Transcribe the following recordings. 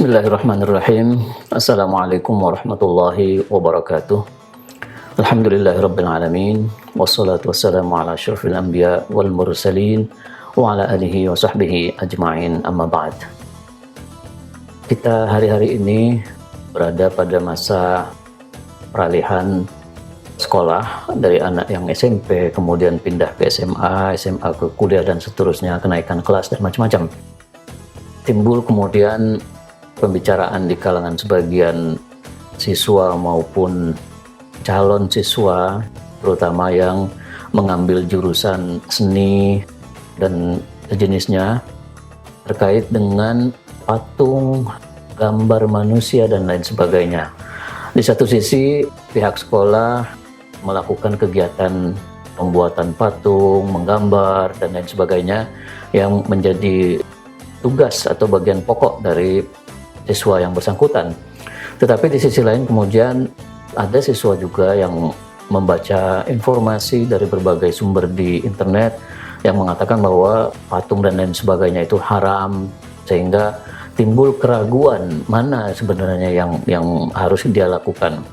Bismillahirrahmanirrahim. Assalamualaikum warahmatullahi wabarakatuh. Alhamdulillahirabbil alamin. Wassalatu wassalamu ala asyrofil anbiya wal mursalin wa ala alihi wa sahbihi ajma'in, amma ba'd. Kita hari-hari ini berada pada masa peralihan sekolah dari anak yang SMP kemudian pindah ke SMA, SMA ke kuliah dan seterusnya, kenaikan kelas dan macam-macam. Timbul kemudian pembicaraan di kalangan sebagian siswa maupun calon siswa, terutama yang mengambil jurusan seni dan sejenisnya, terkait dengan patung, gambar manusia dan lain sebagainya. Di satu sisi pihak sekolah melakukan kegiatan pembuatan patung, menggambar dan lain sebagainya yang menjadi tugas atau bagian pokok dari siswa yang bersangkutan. Tetapi di sisi lain kemudian ada siswa juga yang membaca informasi dari berbagai sumber di internet yang mengatakan bahwa patung dan lain sebagainya itu haram, sehingga timbul keraguan mana sebenarnya yang harus dia lakukan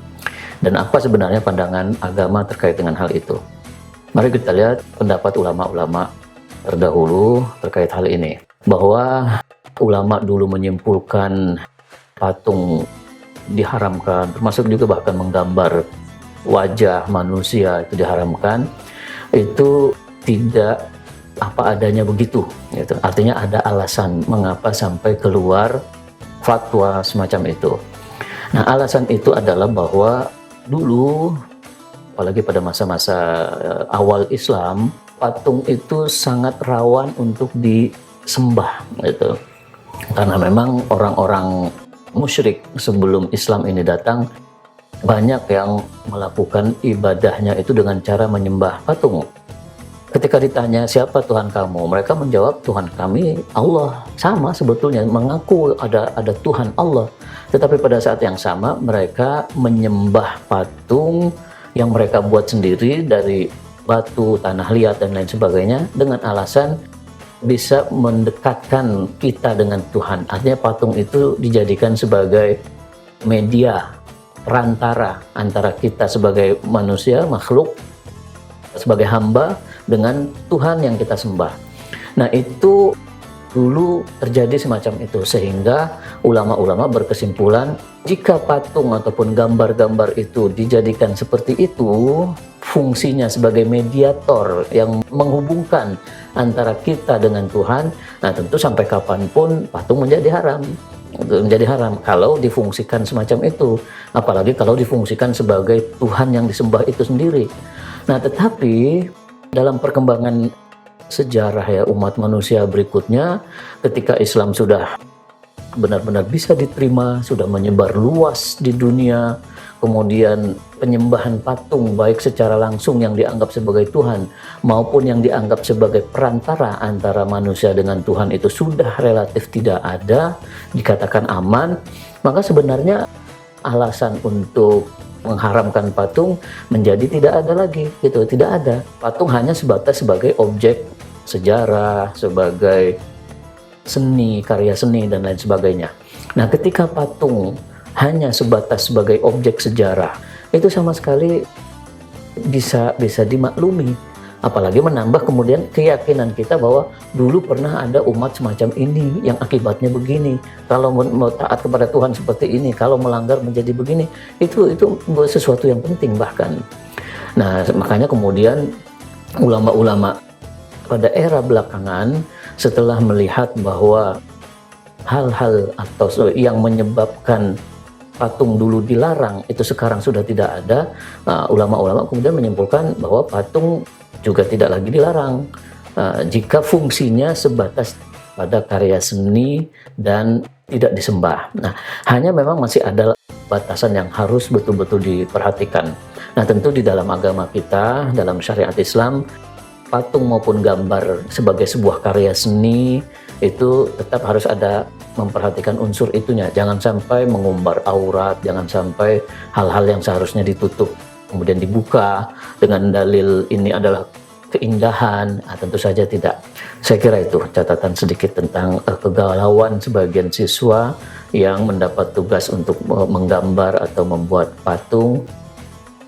dan apa sebenarnya pandangan agama terkait dengan hal itu. Mari kita lihat pendapat ulama-ulama terdahulu terkait hal ini, bahwa ulama dulu menyimpulkan patung diharamkan, termasuk juga bahkan menggambar wajah manusia itu diharamkan, itu tidak apa adanya begitu, gitu. Artinya ada alasan mengapa sampai keluar fatwa semacam itu. Nah, alasan itu adalah bahwa dulu, apalagi pada masa-masa awal Islam, patung itu sangat rawan untuk disembah, gitu. Karena memang orang-orang musyrik sebelum Islam ini datang banyak yang melakukan ibadahnya itu dengan cara menyembah patung. Ketika ditanya siapa Tuhan kamu, mereka menjawab Tuhan kami Allah. Sama sebetulnya, mengaku ada Tuhan Allah, tetapi pada saat yang sama mereka menyembah patung yang mereka buat sendiri dari batu, tanah liat dan lain sebagainya dengan alasan bisa mendekatkan kita dengan Tuhan. Artinya patung itu dijadikan sebagai media perantara antara kita sebagai manusia, makhluk, sebagai hamba dengan Tuhan yang kita sembah. Nah, itu dulu terjadi semacam itu, sehingga ulama-ulama berkesimpulan jika patung ataupun gambar-gambar itu dijadikan seperti itu, fungsinya sebagai mediator yang menghubungkan antara kita dengan Tuhan, nah tentu sampai kapanpun patung menjadi haram. Menjadi haram kalau difungsikan semacam itu, apalagi kalau difungsikan sebagai Tuhan yang disembah itu sendiri. Nah, tetapi dalam perkembangan sejarah ya umat manusia berikutnya, ketika Islam sudah benar-benar bisa diterima, sudah menyebar luas di dunia, kemudian penyembahan patung baik secara langsung yang dianggap sebagai Tuhan maupun yang dianggap sebagai perantara antara manusia dengan Tuhan itu sudah relatif tidak ada, dikatakan aman, maka sebenarnya alasan untuk mengharamkan patung menjadi tidak ada lagi, gitu. Tidak ada. Patung hanya sebatas sebagai objek sejarah, sebagai seni, karya seni dan lain sebagainya. Nah, ketika patung hanya sebatas sebagai objek sejarah, itu sama sekali bisa dimaklumi. Apalagi menambah kemudian keyakinan kita bahwa dulu pernah ada umat semacam ini yang akibatnya begini. Kalau mau taat kepada Tuhan seperti ini, kalau melanggar menjadi begini, itu sesuatu yang penting bahkan. Nah, makanya kemudian ulama-ulama pada era belakangan setelah melihat bahwa hal-hal atau yang menyebabkan patung dulu dilarang itu sekarang sudah tidak ada, ulama-ulama kemudian menyimpulkan bahwa patung juga tidak lagi dilarang jika fungsinya sebatas pada karya seni dan tidak disembah. Nah, hanya memang masih ada batasan yang harus betul-betul diperhatikan. Nah, tentu di dalam agama kita, dalam syariat Islam, patung maupun gambar sebagai sebuah karya seni itu tetap harus ada memperhatikan unsur itunya. Jangan sampai mengumbar aurat, jangan sampai hal-hal yang seharusnya ditutup kemudian dibuka dengan dalil ini adalah keindahan. Tentu saja tidak. Saya kira itu catatan sedikit tentang kegalauan sebagian siswa yang mendapat tugas untuk menggambar atau membuat patung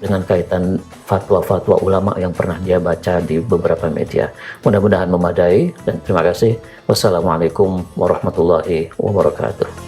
dengan kaitan fatwa-fatwa ulama yang pernah dia baca di beberapa media. Mudah-mudahan memadai, dan terima kasih. Wassalamualaikum warahmatullahi wabarakatuh.